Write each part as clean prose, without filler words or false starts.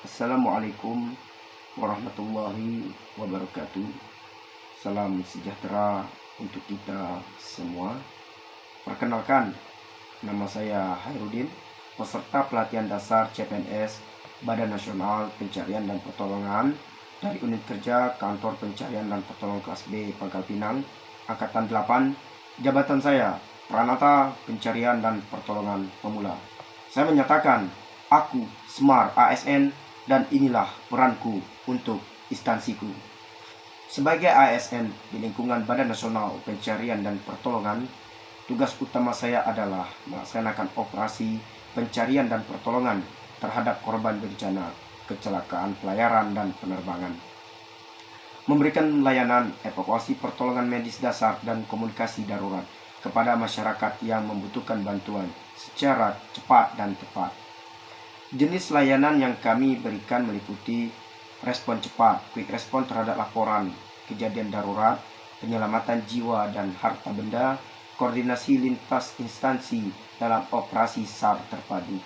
Assalamualaikum warahmatullahi wabarakatuh. Salam sejahtera untuk kita semua. Perkenalkan, nama saya Hairudin, peserta pelatihan dasar CPNS Badan Nasional Pencarian dan Pertolongan dari Unit Kerja Kantor Pencarian dan Pertolongan Kelas B Pangkal Pinang, Angkatan 8. Jabatan saya Pranata Pencarian dan Pertolongan Pemula. Saya menyatakan, aku Semar ASN dan inilah peranku untuk instansiku. Sebagai ASN di lingkungan Badan Nasional Pencarian dan Pertolongan, tugas utama saya adalah melaksanakan operasi pencarian dan pertolongan terhadap korban bencana, kecelakaan pelayaran dan penerbangan. Memberikan layanan evakuasi pertolongan medis dasar dan komunikasi darurat kepada masyarakat yang membutuhkan bantuan secara cepat dan tepat. Jenis layanan yang kami berikan meliputi respon cepat, quick respon terhadap laporan kejadian darurat, penyelamatan jiwa dan harta benda, koordinasi lintas instansi dalam operasi SAR terpadu.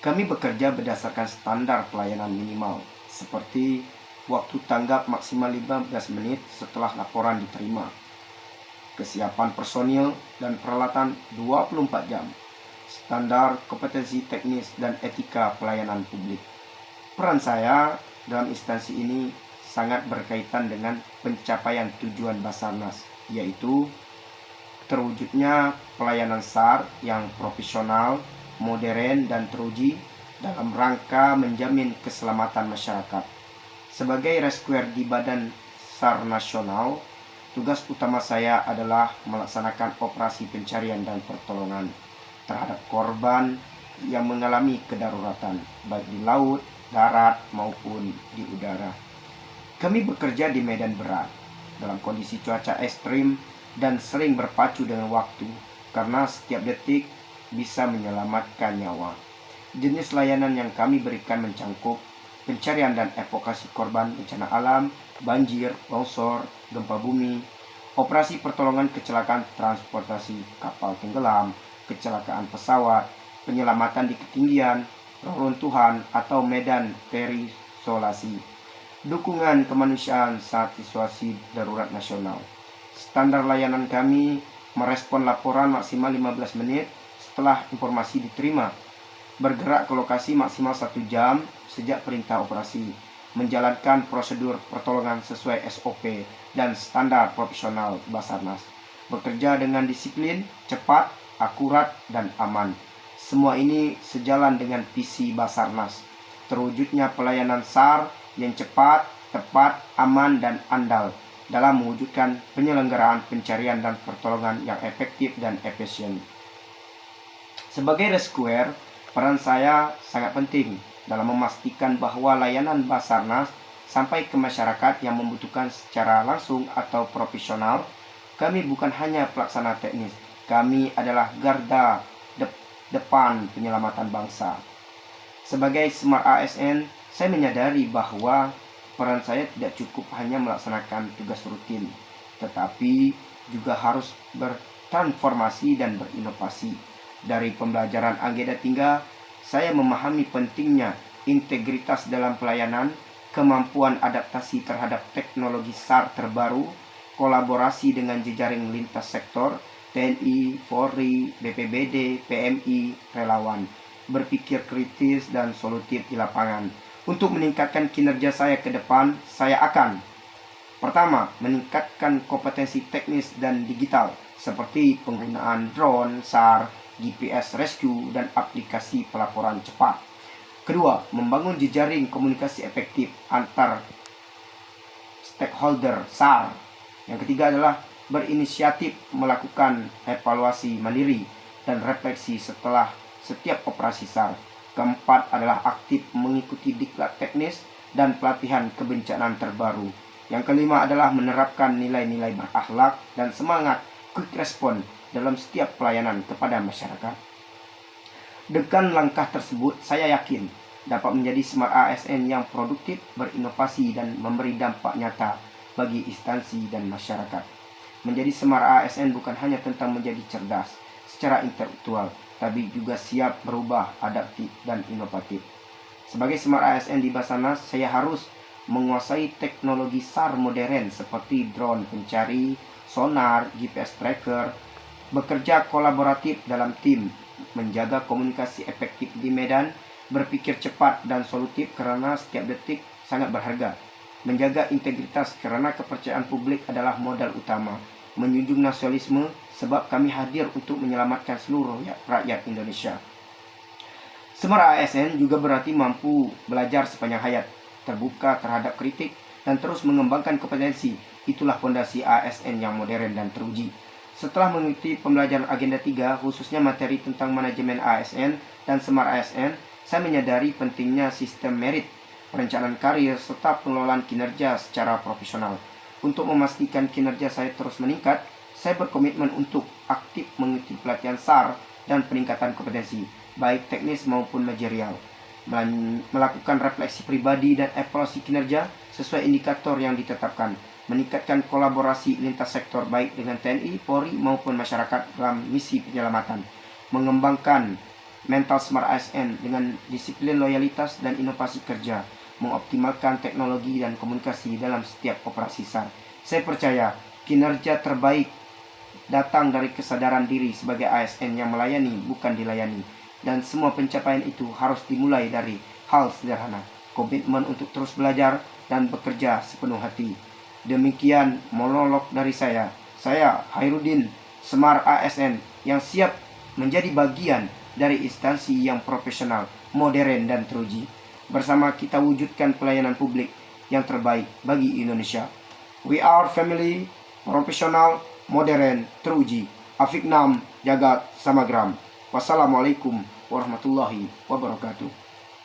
Kami bekerja berdasarkan standar pelayanan minimal, seperti waktu tanggap maksimal 15 menit setelah laporan diterima, kesiapan personil dan peralatan 24 jam, standar kompetensi teknis dan etika pelayanan publik. Peran saya dalam instansi ini sangat berkaitan dengan pencapaian tujuan Basarnas, yaitu terwujudnya pelayanan SAR yang profesional, modern, dan teruji dalam rangka menjamin keselamatan masyarakat. Sebagai rescuer di Badan SAR Nasional, tugas utama saya adalah melaksanakan operasi pencarian dan pertolongan terhadap korban yang mengalami kedaruratan, baik di laut, darat, maupun di udara. Kami bekerja di medan berat, dalam kondisi cuaca ekstrim, dan sering berpacu dengan waktu, karena setiap detik bisa menyelamatkan nyawa. Jenis layanan yang kami berikan mencangkup pencarian dan evakuasi korban bencana alam, banjir, longsor, gempa bumi, operasi pertolongan kecelakaan transportasi kapal tenggelam, kecelakaan pesawat, penyelamatan di ketinggian, reruntuhan atau medan terisolasi, dukungan kemanusiaan saat situasi darurat nasional. Standar layanan kami merespon laporan maksimal 15 menit setelah informasi diterima, bergerak ke lokasi maksimal 1 jam sejak perintah operasi, menjalankan prosedur pertolongan sesuai SOP dan standar profesional Basarnas, bekerja dengan disiplin, cepat, akurat, dan aman. Semua ini sejalan dengan visi Basarnas, terwujudnya pelayanan SAR yang cepat, tepat, aman, dan andal dalam mewujudkan penyelenggaraan pencarian dan pertolongan yang efektif dan efisien. Sebagai rescuer, peran saya sangat penting dalam memastikan bahwa layanan Basarnas sampai ke masyarakat yang membutuhkan secara langsung atau profesional. Kami bukan hanya pelaksana teknis, kami adalah garda depan penyelamatan bangsa. Sebagai Semar ASN, saya menyadari bahwa peran saya tidak cukup hanya melaksanakan tugas rutin, tetapi juga harus bertransformasi dan berinovasi. Dari pembelajaran Anggeda Tingga, saya memahami pentingnya integritas dalam pelayanan, kemampuan adaptasi terhadap teknologi SAR terbaru, kolaborasi dengan jejaring lintas sektor, TNI, Polri, BPBD, PMI, relawan, berpikir kritis dan solutif di lapangan. Untuk meningkatkan kinerja saya ke depan, saya akan: pertama, meningkatkan kompetensi teknis dan digital seperti penggunaan drone, SAR, GPS rescue, dan aplikasi pelaporan cepat. Kedua, membangun jejaring komunikasi efektif antar stakeholder SAR. Yang ketiga adalah berinisiatif melakukan evaluasi mandiri dan refleksi setelah setiap operasi SAR. Keempat adalah aktif mengikuti diklat teknis dan pelatihan kebencanaan terbaru. Yang kelima adalah menerapkan nilai-nilai berakhlak dan semangat quick respon dalam setiap pelayanan kepada masyarakat. Dengan langkah tersebut, saya yakin dapat menjadi Semar ASN yang produktif, berinovasi, dan memberi dampak nyata bagi instansi dan masyarakat. Menjadi Semar ASN bukan hanya tentang menjadi cerdas secara intelektual, tapi juga siap berubah, adaptif, dan inovatif. Sebagai Smart ASN di Basarnas, saya harus menguasai teknologi SAR modern seperti drone pencari, sonar, GPS tracker, bekerja kolaboratif dalam tim, menjaga komunikasi efektif di medan, berpikir cepat dan solutif karena setiap detik sangat berharga, menjaga integritas karena kepercayaan publik adalah modal utama, menjunjung nasionalisme sebab kami hadir untuk menyelamatkan seluruh rakyat Indonesia. Smart ASN juga berarti mampu belajar sepanjang hayat, terbuka terhadap kritik, dan terus mengembangkan kompetensi. Itulah fondasi ASN yang modern dan teruji. Setelah mengikuti pembelajaran agenda 3, khususnya materi tentang manajemen ASN dan Smart ASN, saya menyadari pentingnya sistem merit, perencanaan karir, serta pengelolaan kinerja secara profesional. Untuk memastikan kinerja saya terus meningkat, saya berkomitmen untuk aktif mengikuti pelatihan SAR dan peningkatan kompetensi, baik teknis maupun manajerial, melakukan refleksi pribadi dan evaluasi kinerja sesuai indikator yang ditetapkan, meningkatkan kolaborasi lintas sektor baik dengan TNI, Polri maupun masyarakat dalam misi penyelamatan, mengembangkan mental Smart ASN dengan disiplin loyalitas dan inovasi kerja, mengoptimalkan teknologi dan komunikasi dalam setiap operasi SAR. Saya percaya kinerja terbaik datang dari kesadaran diri sebagai ASN yang melayani bukan dilayani, dan semua pencapaian itu harus dimulai dari hal sederhana, komitmen untuk terus belajar dan bekerja sepenuh hati. Demikian monolog dari saya Hairudin, Smart ASN yang siap menjadi bagian dari instansi yang profesional, modern dan teruji. Bersama kita wujudkan pelayanan publik yang terbaik bagi Indonesia. We are family, profesional, modern, teruji. Afiknam, Jagat, Samagram. Wassalamualaikum warahmatullahi wabarakatuh.